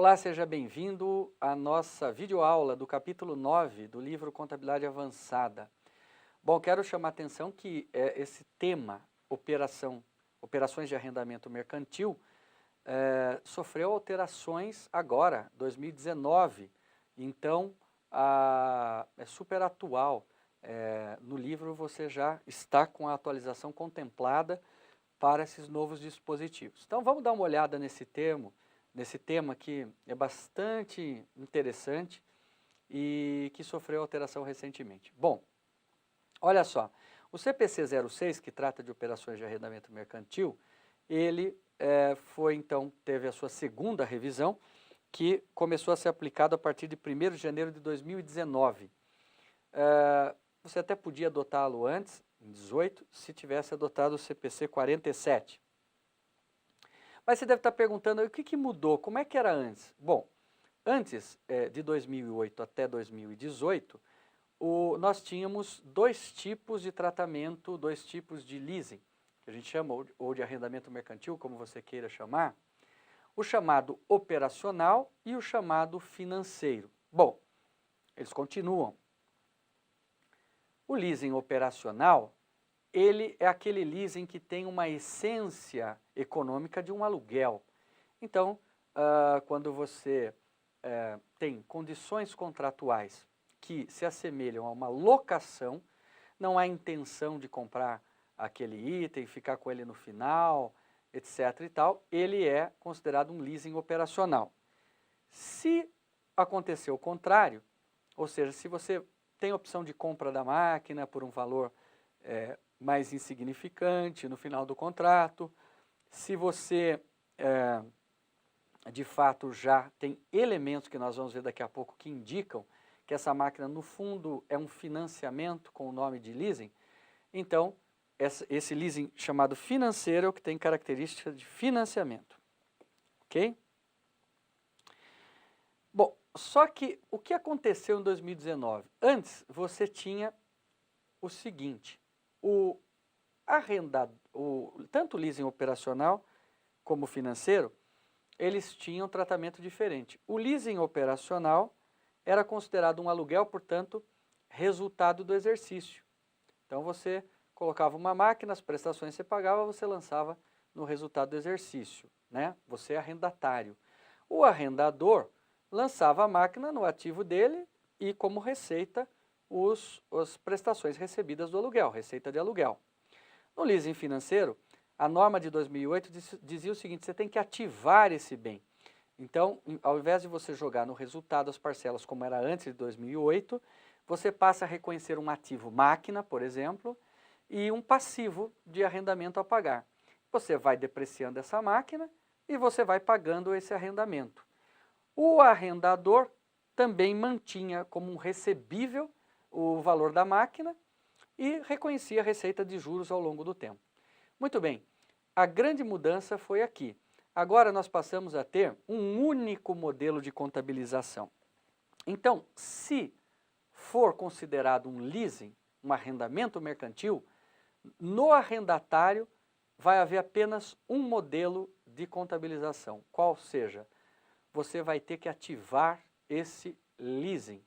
Olá, seja bem-vindo à nossa videoaula do capítulo 9 do livro Contabilidade Avançada. Bom, quero chamar a atenção que esse tema, operações de arrendamento mercantil, sofreu alterações agora, 2019, então é super atual. No livro você já está com a atualização contemplada para esses novos dispositivos. Então vamos dar uma olhada nesse tema que é bastante interessante e que sofreu alteração recentemente. Bom, olha só, o CPC 06, que trata de operações de arrendamento mercantil, ele teve a sua segunda revisão, que começou a ser aplicado a partir de 1º de janeiro de 2019. Você até podia adotá-lo antes, em 18, se tivesse adotado o CPC 47. Mas você deve estar perguntando, o que mudou? Como é que era antes? Bom, antes de 2008 até 2018, nós tínhamos dois tipos de tratamento, dois tipos de leasing, que a gente chama ou de arrendamento mercantil, como você queira chamar, o chamado operacional e o chamado financeiro. Bom, eles continuam. O leasing operacional, ele é aquele leasing que tem uma essência econômica de um aluguel. Então, quando você tem condições contratuais que se assemelham a uma locação, não há intenção de comprar aquele item, ficar com ele no final, etc. e tal, ele é considerado um leasing operacional. Se acontecer o contrário, ou seja, se você tem a opção de compra da máquina por um valor mais insignificante no final do contrato, se você de fato já tem elementos que nós vamos ver daqui a pouco que indicam que essa máquina no fundo é um financiamento com o nome de leasing, então esse leasing chamado financeiro é o que tem características de financiamento, ok? Bom, só que o que aconteceu em 2019? Antes você tinha o seguinte, tanto o leasing operacional como o financeiro, eles tinham tratamento diferente. O leasing operacional era considerado um aluguel, portanto, resultado do exercício. Então você colocava uma máquina, as prestações que você pagava, você lançava no resultado do exercício, né? Você é arrendatário. O arrendador lançava a máquina no ativo dele e como receita as prestações recebidas do aluguel, receita de aluguel. No leasing financeiro, a norma de 2008 dizia o seguinte, você tem que ativar esse bem. Então, ao invés de você jogar no resultado as parcelas como era antes de 2008, você passa a reconhecer um ativo máquina, por exemplo, e um passivo de arrendamento a pagar. Você vai depreciando essa máquina e você vai pagando esse arrendamento. O arrendador também mantinha como um recebível o valor da máquina e reconhecia a receita de juros ao longo do tempo. Muito bem, a grande mudança foi aqui. Agora nós passamos a ter um único modelo de contabilização. Então, se for considerado um leasing, um arrendamento mercantil, no arrendatário vai haver apenas um modelo de contabilização, qual seja, você vai ter que ativar esse leasing.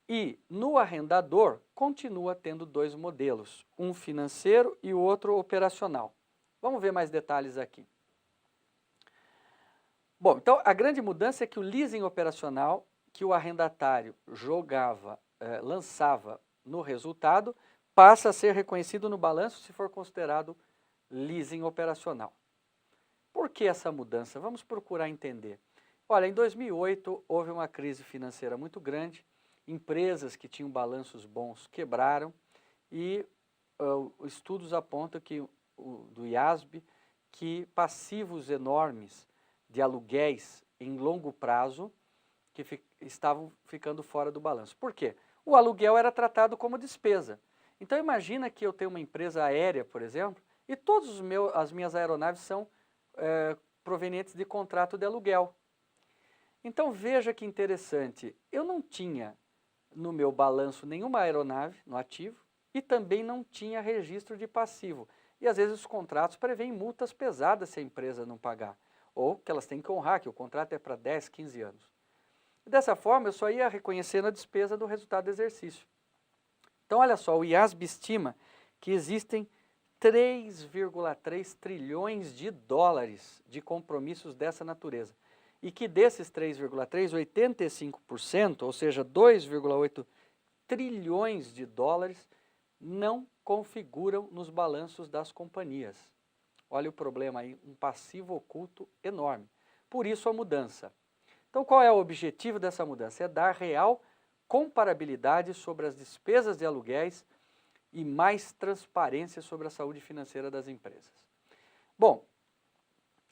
E no arrendador continua tendo dois modelos, um financeiro e o outro operacional. Vamos ver mais detalhes aqui. Bom, então a grande mudança é que o leasing operacional que o arrendatário lançava no resultado, passa a ser reconhecido no balanço se for considerado leasing operacional. Por que essa mudança? Vamos procurar entender. Olha, em 2008 houve uma crise financeira muito grande, empresas que tinham balanços bons quebraram e estudos apontam do IASB que passivos enormes de aluguéis em longo prazo que estavam ficando fora do balanço. Por quê? O aluguel era tratado como despesa. Então imagina que eu tenho uma empresa aérea, por exemplo, e todas as minhas aeronaves são provenientes de contrato de aluguel. Então veja que interessante, eu não tinha no meu balanço nenhuma aeronave no ativo e também não tinha registro de passivo. E às vezes os contratos prevêem multas pesadas se a empresa não pagar. ou que elas têm que honrar, que o contrato é para 10, 15 anos. Dessa forma, eu só ia reconhecendo a despesa do resultado do exercício. Então, olha só, o IASB estima que existem 3,3 trilhões de dólares de compromissos dessa natureza. E que desses 3,3, 85%, ou seja, 2,8 trilhões de dólares, não configuram nos balanços das companhias. Olha o problema aí, um passivo oculto enorme. Por isso a mudança. Então, qual é o objetivo dessa mudança? É dar real comparabilidade sobre as despesas de aluguéis e mais transparência sobre a saúde financeira das empresas. Bom,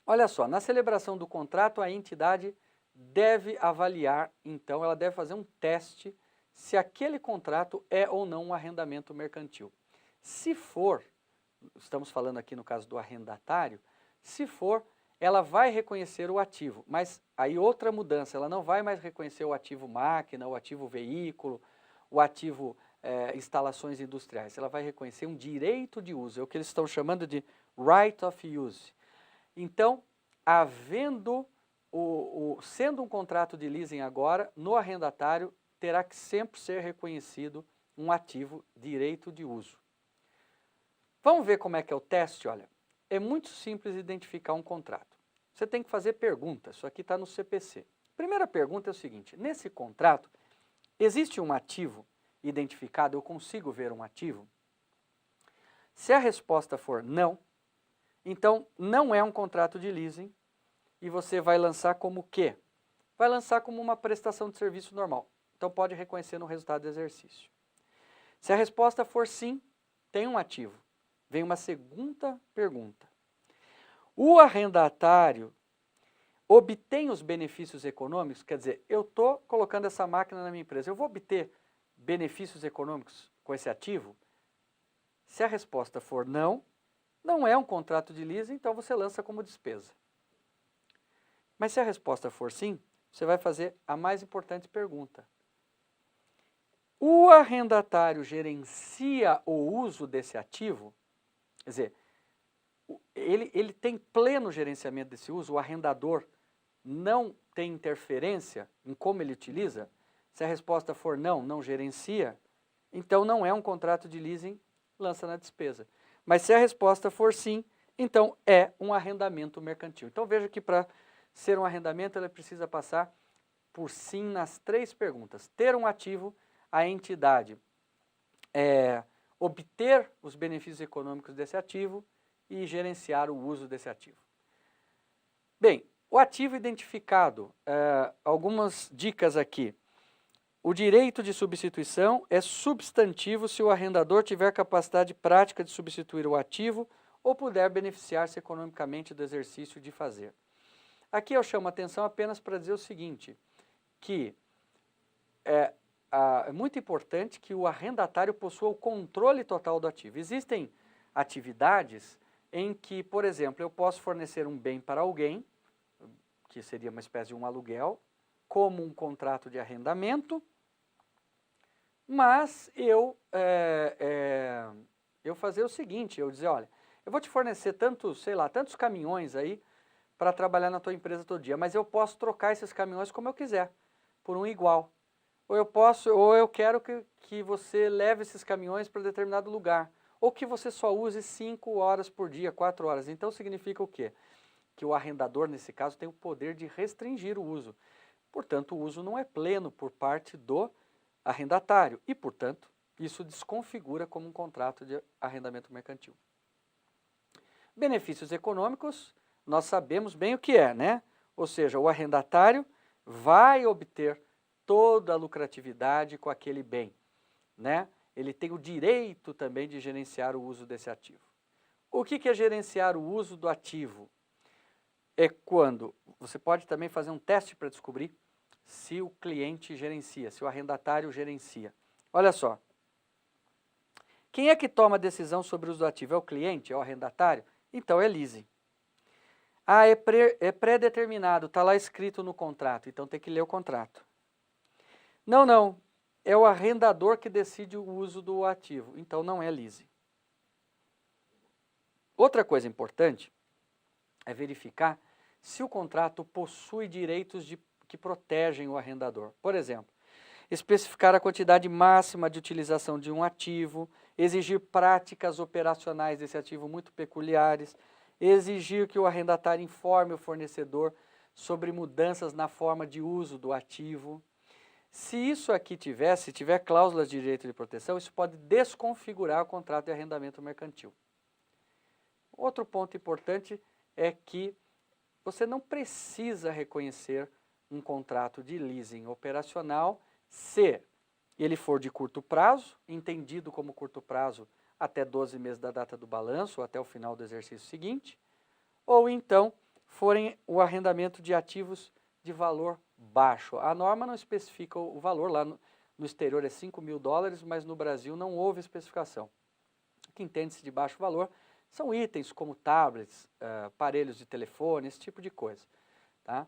olha só, na celebração do contrato, a entidade deve avaliar, então, ela deve fazer um teste se aquele contrato é ou não um arrendamento mercantil. Se for, estamos falando aqui no caso do arrendatário, se for, ela vai reconhecer o ativo, mas aí outra mudança, ela não vai mais reconhecer o ativo máquina, o ativo veículo, o ativo instalações industriais, ela vai reconhecer um direito de uso, é o que eles estão chamando de right of use. Então, sendo um contrato de leasing agora, no arrendatário terá que sempre ser reconhecido um ativo direito de uso. Vamos ver como é que é o teste, olha. É muito simples identificar um contrato. Você tem que fazer perguntas, isso aqui está no CPC. Primeira pergunta é o seguinte, nesse contrato, existe um ativo identificado, eu consigo ver um ativo? Se a resposta for não, então não é um contrato de leasing e você vai lançar como o quê? Vai lançar como uma prestação de serviço normal. Então pode reconhecer no resultado do exercício. Se a resposta for sim, tem um ativo. Vem uma segunda pergunta. O arrendatário obtém os benefícios econômicos? Quer dizer, eu estou colocando essa máquina na minha empresa, eu vou obter benefícios econômicos com esse ativo? Se a resposta for não, não é um contrato de leasing, então você lança como despesa. Mas se a resposta for sim, você vai fazer a mais importante pergunta. O arrendatário gerencia o uso desse ativo? Quer dizer, ele tem pleno gerenciamento desse uso, o arrendador não tem interferência em como ele utiliza? Se a resposta for não, não gerencia, então não é um contrato de leasing, lança na despesa. Mas se a resposta for sim, então é um arrendamento mercantil. Então veja que para ser um arrendamento, ele precisa passar por sim nas três perguntas. Ter um ativo, a entidade obter os benefícios econômicos desse ativo e gerenciar o uso desse ativo. Bem, o ativo identificado, algumas dicas aqui. O direito de substituição é substantivo se o arrendador tiver capacidade prática de substituir o ativo ou puder beneficiar-se economicamente do exercício de fazer. Aqui eu chamo a atenção apenas para dizer o seguinte, que é muito importante que o arrendatário possua o controle total do ativo. Existem atividades em que, por exemplo, eu posso fornecer um bem para alguém, que seria uma espécie de um aluguel, como um contrato de arrendamento, mas eu fazer o seguinte, eu dizer, olha, eu vou te fornecer tantos caminhões aí para trabalhar na tua empresa todo dia, mas eu posso trocar esses caminhões como eu quiser, por um igual. Ou eu quero que você leve esses caminhões para determinado lugar, ou que você só use 5 horas por dia, 4 horas. Então significa o quê? Que o arrendador, nesse caso, tem o poder de restringir o uso. Portanto, o uso não é pleno por parte do arrendatário e, portanto, isso desconfigura como um contrato de arrendamento mercantil. Benefícios econômicos, nós sabemos bem o que é, né? Ou seja, o arrendatário vai obter toda a lucratividade com aquele bem, né? Ele tem o direito também de gerenciar o uso desse ativo. O que é gerenciar o uso do ativo? É quando você pode também fazer um teste para descobrir se o cliente gerencia, se o arrendatário gerencia. Olha só, quem é que toma a decisão sobre o uso do ativo? É o cliente? É o arrendatário? Então é leasing. Ah, é pré-determinado, está lá escrito no contrato, então tem que ler o contrato. Não, é o arrendador que decide o uso do ativo, então não é leasing. Outra coisa importante é verificar se o contrato possui direitos que protegem o arrendador. Por exemplo, especificar a quantidade máxima de utilização de um ativo, exigir práticas operacionais desse ativo muito peculiares, exigir que o arrendatário informe o fornecedor sobre mudanças na forma de uso do ativo. Se isso aqui tiver cláusulas de direito de proteção, isso pode desconfigurar o contrato de arrendamento mercantil. Outro ponto importante é que você não precisa reconhecer um contrato de leasing operacional se ele for de curto prazo, entendido como curto prazo até 12 meses da data do balanço, ou até o final do exercício seguinte, ou então forem o arrendamento de ativos de valor baixo. A norma não especifica o valor, lá no exterior é $5.000, mas no Brasil não houve especificação. O que entende-se de baixo valor são itens como tablets, aparelhos de telefone, esse tipo de coisa. Tá?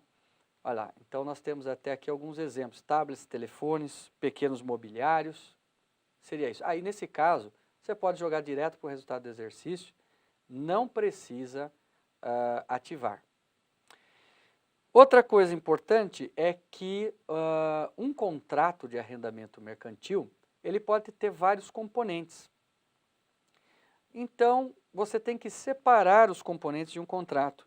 Olha lá, então nós temos até aqui alguns exemplos, tablets, telefones, pequenos mobiliários, seria isso. Aí nesse caso, você pode jogar direto para o resultado do exercício, não precisa ativar. Outra coisa importante é que um contrato de arrendamento mercantil, ele pode ter vários componentes. Então, você tem que separar os componentes de um contrato.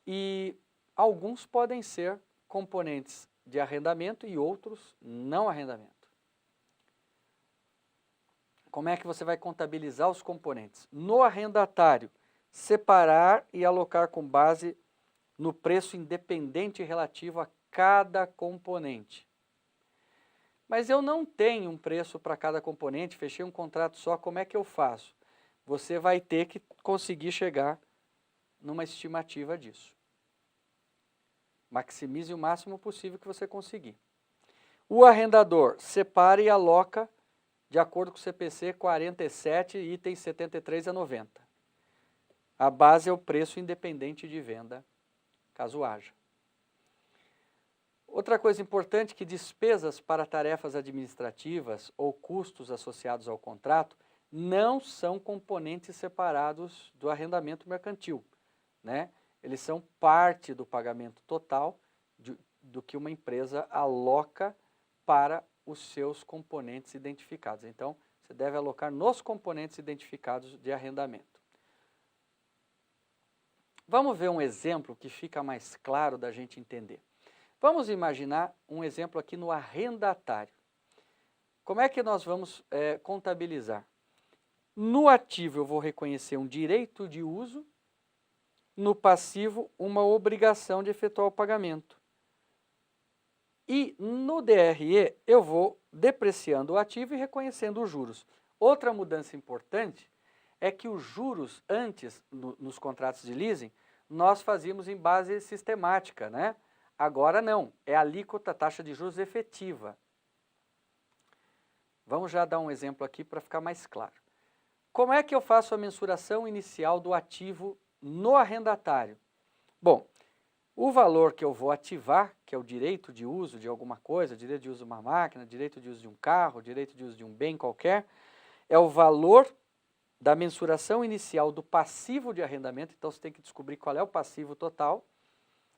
E alguns podem ser componentes de arrendamento e outros não arrendamento. Como é que você vai contabilizar os componentes? No arrendatário, separar e alocar com base no preço independente relativo a cada componente. Mas eu não tenho um preço para cada componente, fechei um contrato só, como é que eu faço? Você vai ter que conseguir chegar numa estimativa disso. Maximize o máximo possível que você conseguir. O arrendador separa e aloca de acordo com o CPC 47, itens 73 a 90. A base é o preço independente de venda, caso haja. Outra coisa importante é que despesas para tarefas administrativas ou custos associados ao contrato não são componentes separados do arrendamento mercantil, né? Eles são parte do pagamento total do que uma empresa aloca para os seus componentes identificados. Então, você deve alocar nos componentes identificados de arrendamento. Vamos ver um exemplo que fica mais claro da gente entender. Vamos imaginar um exemplo aqui no arrendatário. Como é que nós vamos contabilizar? No ativo eu vou reconhecer um direito de uso, no passivo uma obrigação de efetuar o pagamento. E no DRE eu vou depreciando o ativo e reconhecendo os juros. Outra mudança importante é que os juros antes, nos contratos de leasing, nós fazíamos em base sistemática, né? Agora não, é a alíquota taxa de juros efetiva. Vamos já dar um exemplo aqui para ficar mais claro. Como é que eu faço a mensuração inicial do ativo no arrendatário? Bom, o valor que eu vou ativar, que é o direito de uso de alguma coisa, direito de uso de uma máquina, direito de uso de um carro, direito de uso de um bem qualquer, é o valor da mensuração inicial do passivo de arrendamento. Então você tem que descobrir qual é o passivo total,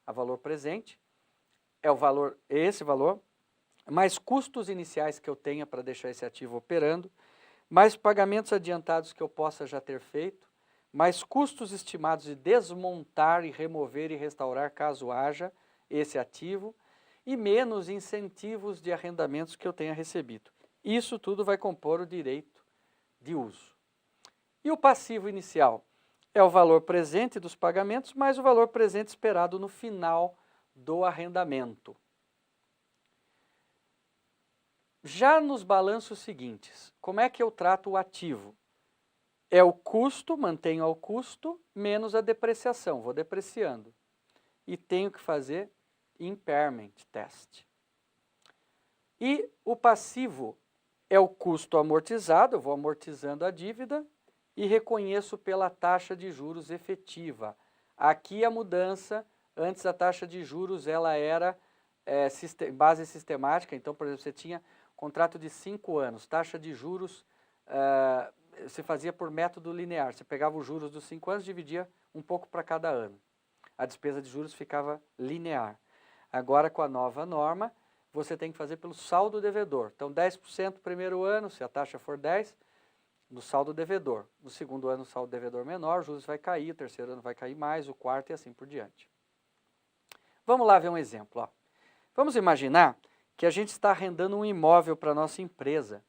a valor presente, é o valor, esse valor, mais custos iniciais que eu tenha para deixar esse ativo operando, mais pagamentos adiantados que eu possa já ter feito, mais custos estimados de desmontar e remover e restaurar caso haja esse ativo, e menos incentivos de arrendamentos que eu tenha recebido. Isso tudo vai compor o direito de uso. E o passivo inicial? É o valor presente dos pagamentos, mais o valor presente esperado no final do arrendamento. Já nos balanços seguintes, como é que eu trato o ativo? É o custo, mantenho ao custo, menos a depreciação, vou depreciando. E tenho que fazer impairment test. E o passivo é o custo amortizado, eu vou amortizando a dívida e reconheço pela taxa de juros efetiva. Aqui a mudança, antes a taxa de juros ela era base sistemática, então, por exemplo, você tinha contrato de 5 anos, taxa de juros, você fazia por método linear, você pegava os juros dos 5 anos e dividia um pouco para cada ano. a despesa de juros ficava linear. Agora, com a nova norma, você tem que fazer pelo saldo devedor. Então, 10% no primeiro ano, se a taxa for 10%, no saldo devedor. No segundo ano, o saldo devedor menor, os juros vai cair, o terceiro ano vai cair mais, o quarto e assim por diante. Vamos lá ver um exemplo. Ó. Vamos imaginar que a gente está arrendando um imóvel para a nossa empresa.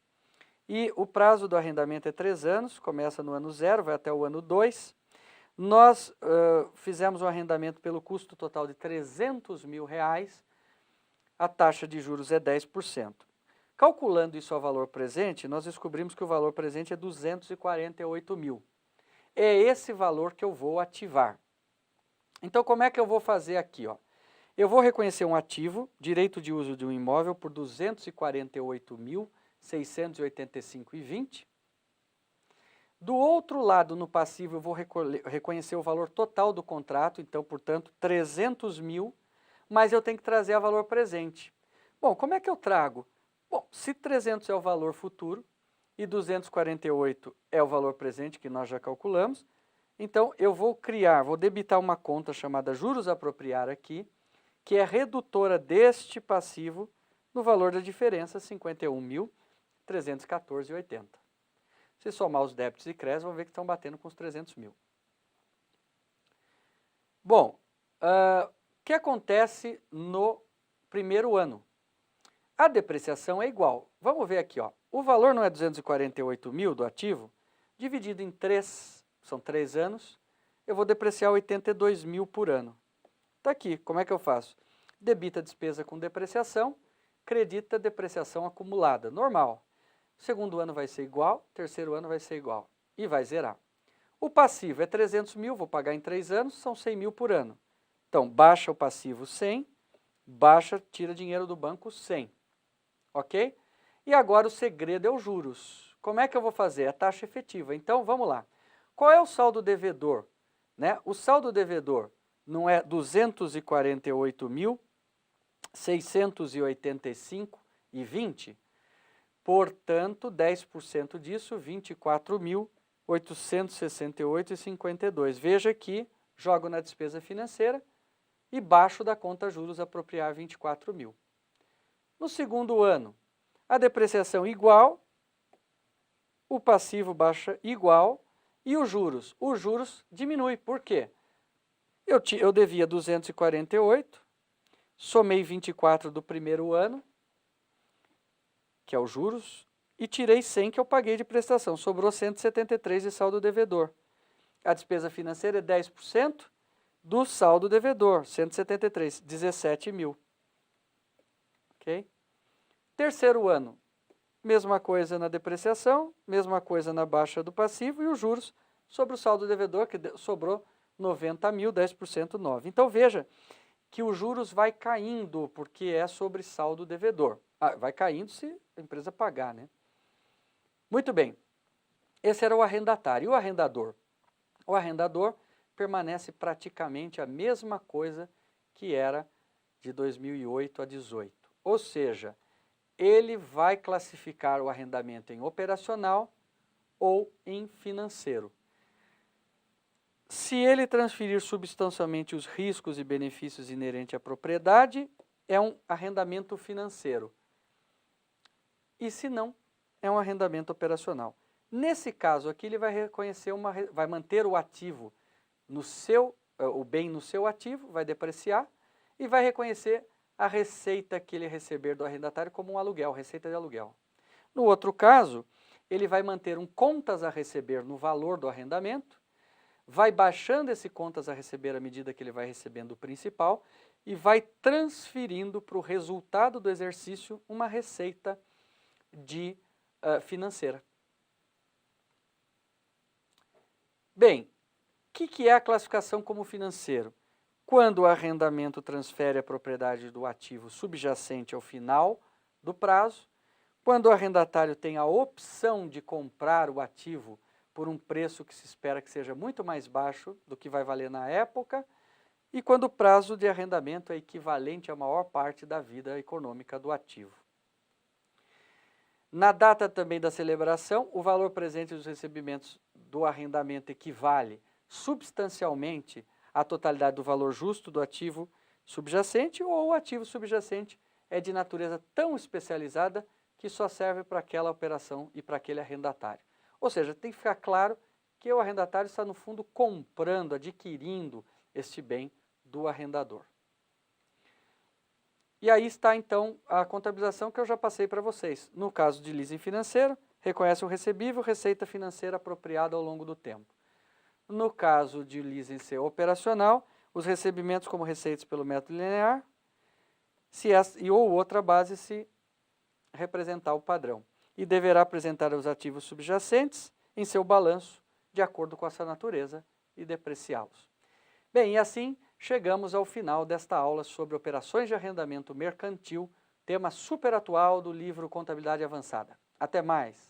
E o prazo do arrendamento é 3 anos, começa no ano 0, vai até o ano 2. Nós fizemos um arrendamento pelo custo total de R$300 mil, a taxa de juros é 10%. Calculando isso ao valor presente, nós descobrimos que o valor presente é 248 mil. É esse valor que eu vou ativar. Então, como é que eu vou fazer aqui? Ó? Eu vou reconhecer um ativo, direito de uso de um imóvel, por 248.685,20. Do outro lado, no passivo, eu vou reconhecer o valor total do contrato, então, portanto, 300 mil, mas eu tenho que trazer a valor presente. Bom, como é que eu trago? Bom, se 300 é o valor futuro e 248 é o valor presente, que nós já calculamos, então eu vou debitar uma conta chamada juros apropriar aqui, que é redutora deste passivo no valor da diferença, 51.314,80. Se somar os débitos e créditos, vão ver que estão batendo com os 300 mil. Bom, o que acontece no primeiro ano? A depreciação é igual. Vamos ver aqui, ó. O valor não é 248 mil do ativo, dividido em 3, são 3 anos, eu vou depreciar 82 mil por ano. Está aqui, como é que eu faço? Debita a despesa com depreciação, credita a depreciação acumulada, normal. Segundo ano vai ser igual, terceiro ano vai ser igual e vai zerar. O passivo é 300 mil, vou pagar em 3 anos, são 100 mil por ano. Então, baixa o passivo 100, tira dinheiro do banco 100. Ok? E agora o segredo é os juros. Como é que eu vou fazer? A taxa efetiva. Então, vamos lá. Qual é o saldo devedor? Né? O saldo devedor não é 248.685,20? Portanto, 10% disso, 24.868,52. Veja que jogo na despesa financeira e baixo da conta juros apropriar 24 mil. No segundo ano, a depreciação igual, o passivo baixa igual e os juros? Os juros diminui. Por quê? Eu devia 248, somei 24 do primeiro ano, que é os juros, e tirei 100 que eu paguei de prestação. Sobrou 173 de saldo devedor. A despesa financeira é 10% do saldo devedor, 173, 17 mil. Ok? Terceiro ano, mesma coisa na depreciação, mesma coisa na baixa do passivo e os juros sobre o saldo devedor, que sobrou 90 mil, 10%, 9. Então, veja que os juros vai caindo, porque é sobre saldo devedor. Vai caindo se a empresa pagar, né? Muito bem. Esse era o arrendatário. E o arrendador? O arrendador permanece praticamente a mesma coisa que era de 2008 a 2018. Ou seja, ele vai classificar o arrendamento em operacional ou em financeiro. Se ele transferir substancialmente os riscos e benefícios inerentes à propriedade, é um arrendamento financeiro. E se não, é um arrendamento operacional. Nesse caso aqui, ele vai reconhecer vai manter o ativo o bem no seu ativo, vai depreciar e vai reconhecer a receita que ele receber do arrendatário como um aluguel, receita de aluguel. No outro caso, ele vai manter um contas a receber no valor do arrendamento, vai baixando esse contas a receber à medida que ele vai recebendo o principal e vai transferindo para o resultado do exercício uma receita financeira. Bem, o que é a classificação como financeiro? Quando o arrendamento transfere a propriedade do ativo subjacente ao final do prazo, quando o arrendatário tem a opção de comprar o ativo por um preço que se espera que seja muito mais baixo do que vai valer na época, e quando o prazo de arrendamento é equivalente à maior parte da vida econômica do ativo. Na data também da celebração, o valor presente dos recebimentos do arrendamento equivale substancialmente a totalidade do valor justo do ativo subjacente, ou o ativo subjacente é de natureza tão especializada que só serve para aquela operação e para aquele arrendatário. Ou seja, tem que ficar claro que o arrendatário está, no fundo, comprando, adquirindo este bem do arrendador. E aí está, então, a contabilização que eu já passei para vocês. No caso de leasing financeiro, reconhece o recebível, receita financeira apropriada ao longo do tempo. No caso de leasing ser operacional, os recebimentos como receitas pelo método linear, ou outra base se representar o padrão. E deverá apresentar os ativos subjacentes em seu balanço, de acordo com a sua natureza, e depreciá-los. Bem, e assim chegamos ao final desta aula sobre operações de arrendamento mercantil, tema super atual do livro Contabilidade Avançada. Até mais!